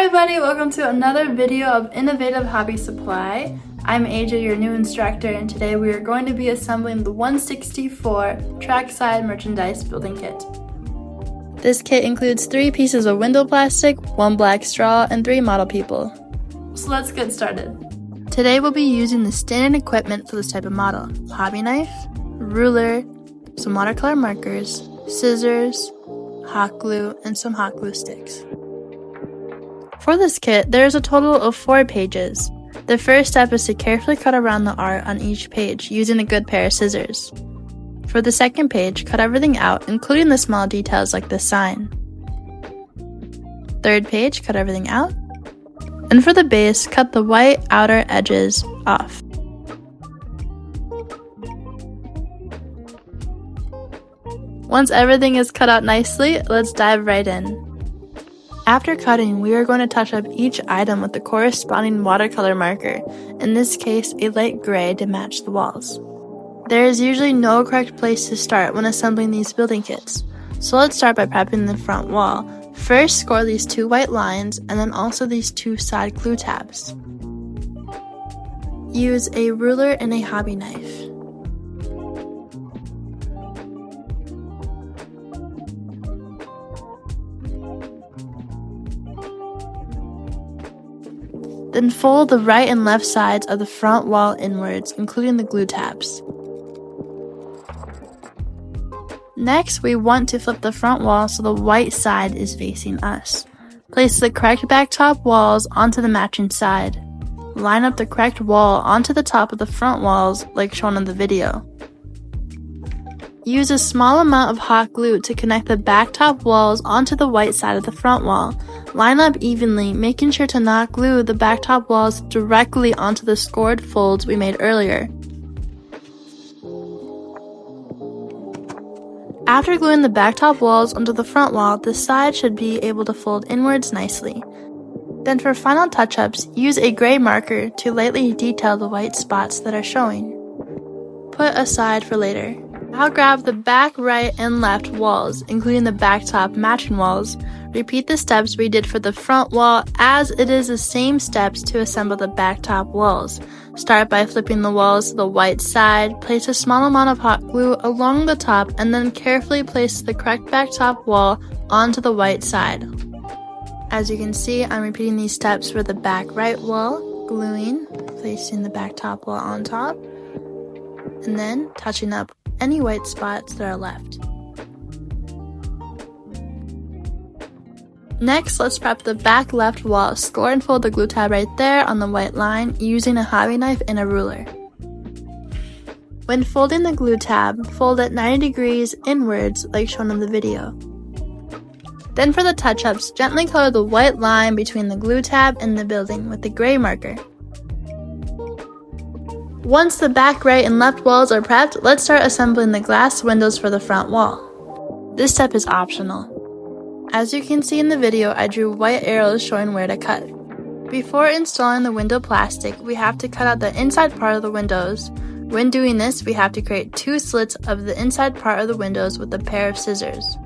everybody, welcome to another video of Innovative Hobby Supply. I'm AJ, your new instructor, and today we are going to be assembling the 164 Trackside merchandise building kit. This kit includes 3 pieces of window plastic, 1 black straw, and 3 model people. So let's get started. Today we'll be using the standard equipment for this type of model: hobby knife, ruler, some watercolor markers, scissors, hot glue, and some hot glue sticks. For this kit, there is a total of 4 pages. The first step is to carefully cut around the art on each page using a good pair of scissors. For the second page, cut everything out, including the small details like the sign. Third page, cut everything out. And for the base, cut the white outer edges off. Once everything is cut out nicely, let's dive right in. After cutting, we are going to touch up each item with the corresponding watercolor marker, in this case a light gray to match the walls. There is usually no correct place to start when assembling these building kits, so let's start by prepping the front wall. First, score these 2 white lines and then also these 2 side glue tabs. Use a ruler and a hobby knife. Then fold the right and left sides of the front wall inwards, including the glue tabs. Next, we want to flip the front wall so the white side is facing us. Place the correct back top walls onto the matching side. Line up the correct wall onto the top of the front walls like shown in the video. Use a small amount of hot glue to connect the back top walls onto the white side of the front wall. Line up evenly, making sure to not glue the back top walls directly onto the scored folds we made earlier. After gluing the back top walls onto the front wall, the side should be able to fold inwards nicely. Then for final touch-ups, use a gray marker to lightly detail the white spots that are showing. Put aside for later. Now grab the back, right, and left walls, including the back top matching walls. Repeat the steps we did for the front wall, as it is the same steps to assemble the back top walls. Start by flipping the walls to the white side, place a small amount of hot glue along the top, and then carefully place the correct back top wall onto the white side. As you can see, I'm repeating these steps for the back right wall, gluing, placing the back top wall on top, and then touching up any white spots that are left. Next, let's prep the back left wall. Score and fold the glue tab right there on the white line using a hobby knife and a ruler. When folding the glue tab, fold it 90 degrees inwards like shown in the video. Then for the touch-ups, gently color the white line between the glue tab and the building with the gray marker. Once the back right and left walls are prepped, let's start assembling the glass windows for the front wall. This step is optional. As you can see in the video, I drew white arrows showing where to cut. Before installing the window plastic, we have to cut out the inside part of the windows. When doing this, we have to create 2 slits of the inside part of the windows with a pair of scissors,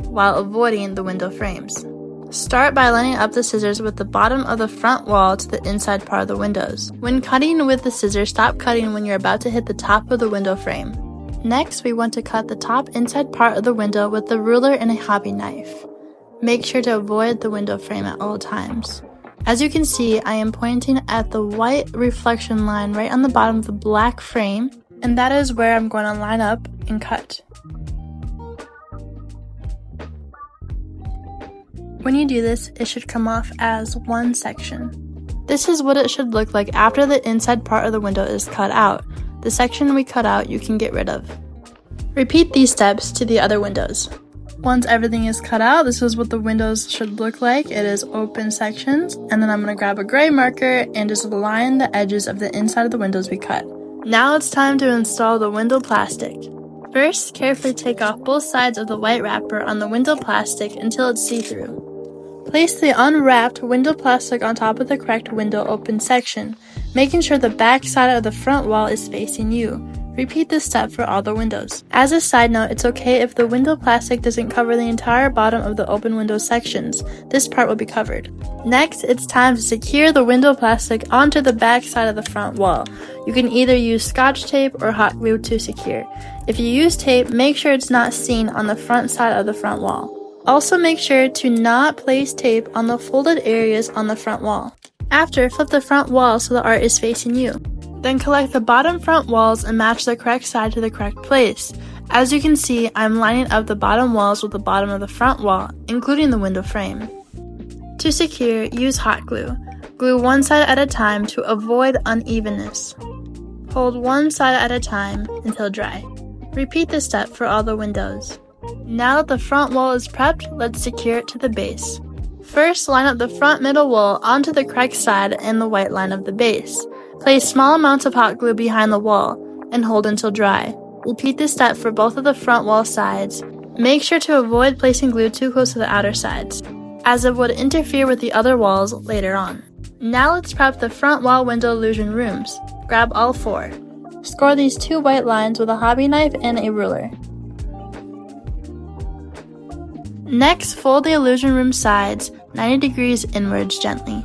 while avoiding the window frames. Start by lining up the scissors with the bottom of the front wall to the inside part of the windows. When cutting with the scissors, stop cutting when you're about to hit the top of the window frame. Next, we want to cut the top inside part of the window with the ruler and a hobby knife. Make sure to avoid the window frame at all times. As you can see, I am pointing at the white reflection line right on the bottom of the black frame, and that is where I'm going to line up and cut. When you do this, it should come off as one section. This is what it should look like after the inside part of the window is cut out. The section we cut out, you can get rid of. Repeat these steps to the other windows. Once everything is cut out, this is what the windows should look like. It is open sections, and then I'm going to grab a gray marker and just line the edges of the inside of the windows we cut. Now it's time to install the window plastic. First, carefully take off both sides of the white wrapper on the window plastic until it's see-through. Place the unwrapped window plastic on top of the correct window open section, making sure the back side of the front wall is facing you. Repeat this step for all the windows. As a side note, it's okay if the window plastic doesn't cover the entire bottom of the open window sections. This part will be covered. Next, it's time to secure the window plastic onto the back side of the front wall. You can either use Scotch tape or hot glue to secure. If you use tape, make sure it's not seen on the front side of the front wall. Also make sure to not place tape on the folded areas on the front wall. After, flip the front wall so the art is facing you. Then collect the bottom front walls and match the correct side to the correct place. As you can see, I'm lining up the bottom walls with the bottom of the front wall, including the window frame. To secure, use hot glue. Glue one side at a time to avoid unevenness. Hold one side at a time until dry. Repeat this step for all the windows. Now that the front wall is prepped, let's secure it to the base. First, line up the front middle wall onto the correct side and the white line of the base. Place small amounts of hot glue behind the wall and hold until dry. Repeat this step for both of the front wall sides. Make sure to avoid placing glue too close to the outer sides, as it would interfere with the other walls later on. Now let's prep the front wall window illusion rooms. Grab all 4. Score these 2 white lines with a hobby knife and a ruler. Next, fold the illusion room sides 90 degrees inwards gently.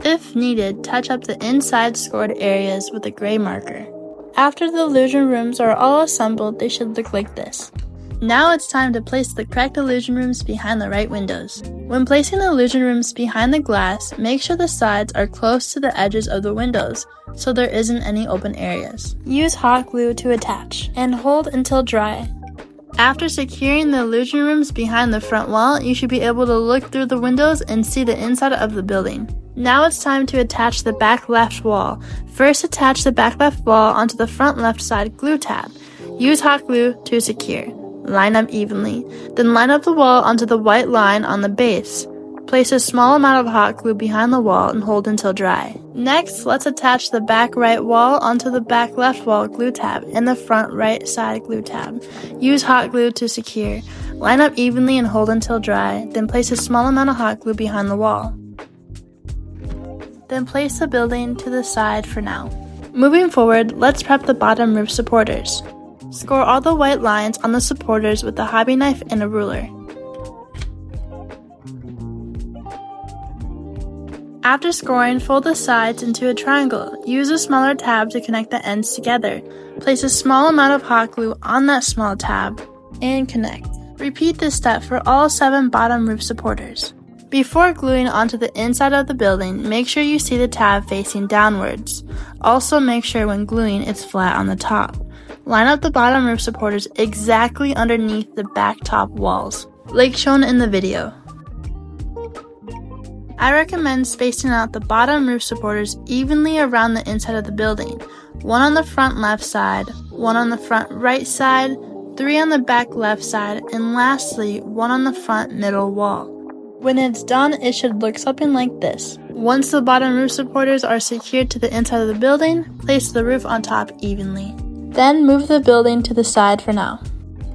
If needed, touch up the inside scored areas with a gray marker. After the illusion rooms are all assembled, they should look like this. Now it's time to place the correct illusion rooms behind the right windows. When placing the illusion rooms behind the glass, make sure the sides are close to the edges of the windows so there isn't any open areas. Use hot glue to attach and hold until dry. After securing the illusion rooms behind the front wall, you should be able to look through the windows and see the inside of the building. Now it's time to attach the back left wall. First, attach the back left wall onto the front left side glue tab. Use hot glue to secure. Line up evenly. Then line up the wall onto the white line on the base. Place a small amount of hot glue behind the wall and hold until dry. Next, let's attach the back right wall onto the back left wall glue tab and the front right side glue tab. Use hot glue to secure. Line up evenly and hold until dry. Then place a small amount of hot glue behind the wall. Then place the building to the side for now. Moving forward, let's prep the bottom roof supporters. Score all the white lines on the supporters with a hobby knife and a ruler. After scoring, fold the sides into a triangle. Use a smaller tab to connect the ends together. Place a small amount of hot glue on that small tab and connect. Repeat this step for all 7 bottom roof supporters. Before gluing onto the inside of the building, make sure you see the tab facing downwards. Also make sure when gluing it's flat on the top. Line up the bottom roof supporters exactly underneath the back top walls, like shown in the video. I recommend spacing out the bottom roof supporters evenly around the inside of the building. 1 on the front left side, 1 on the front right side, 3 on the back left side, and lastly, 1 on the front middle wall. When it's done, it should look something like this. Once the bottom roof supporters are secured to the inside of the building, place the roof on top evenly. Then move the building to the side for now.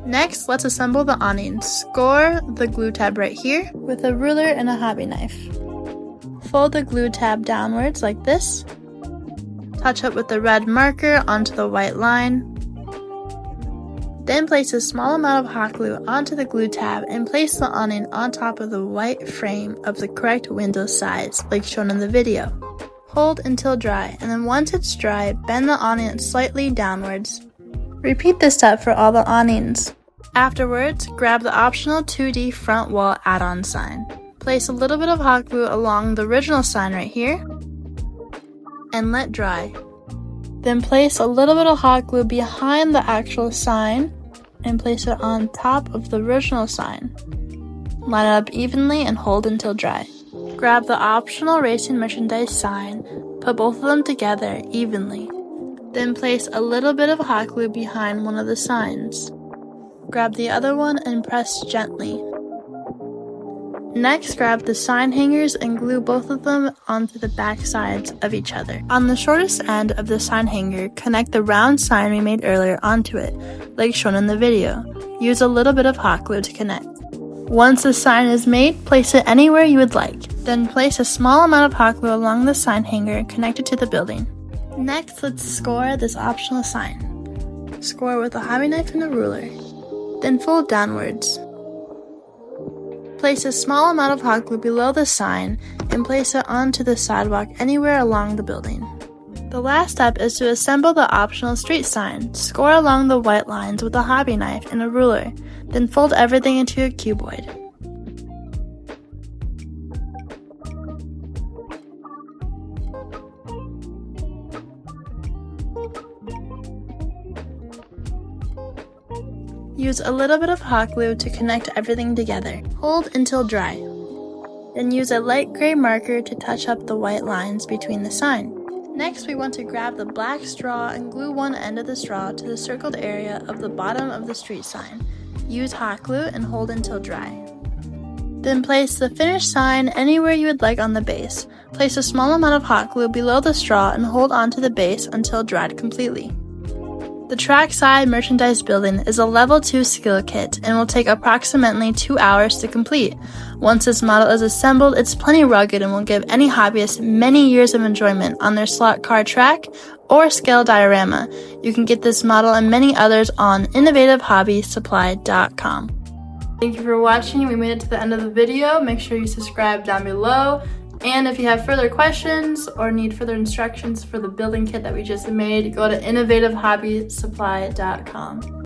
Next, let's assemble the awning. Score the glue tab right here with a ruler and a hobby knife. Fold the glue tab downwards like this. Touch up with the red marker onto the white line. Then place a small amount of hot glue onto the glue tab and place the awning on top of the white frame of the correct window size, like shown in the video. Hold until dry, and then once it's dry, bend the awning slightly downwards. Repeat this step for all the awnings. Afterwards, grab the optional 2D front wall add-on sign. Place a little bit of hot glue along the original sign right here, and let dry. Then place a little bit of hot glue behind the actual sign and place it on top of the original sign. Line it up evenly and hold until dry. Grab the optional racing merchandise sign, put both of them together evenly. Then place a little bit of hot glue behind one of the signs. Grab the other one and press gently. Next, grab the sign hangers and glue both of them onto the back sides of each other. On the shortest end of the sign hanger, connect the round sign we made earlier onto it, like shown in the video. Use a little bit of hot glue to connect. Once the sign is made, place it anywhere you would like. Then place a small amount of hot glue along the sign hanger connected to the building. Next, let's score this optional sign. Score with a hobby knife and a ruler. Then fold downwards. Place a small amount of hot glue below the sign and place it onto the sidewalk anywhere along the building. The last step is to assemble the optional street sign. Score along the white lines with a hobby knife and a ruler, then fold everything into a cuboid. Use a little bit of hot glue to connect everything together. Hold until dry. Then use a light gray marker to touch up the white lines between the sign. Next, we want to grab the black straw and glue one end of the straw to the circled area of the bottom of the street sign. Use hot glue and hold until dry. Then place the finished sign anywhere you would like on the base. Place a small amount of hot glue below the straw and hold onto the base until dried completely. The Trackside merchandise building is a level 2 skill kit and will take approximately 2 hours to complete. Once this model is assembled, it's plenty rugged and will give any hobbyist many years of enjoyment on their slot car track or scale diorama. You can get this model and many others on innovativehobbysupply.com. Thank you for watching. We made it to the end of the video. Make sure you subscribe down below. And if you have further questions or need further instructions for the building kit that we just made, go to innovativehobbysupply.com.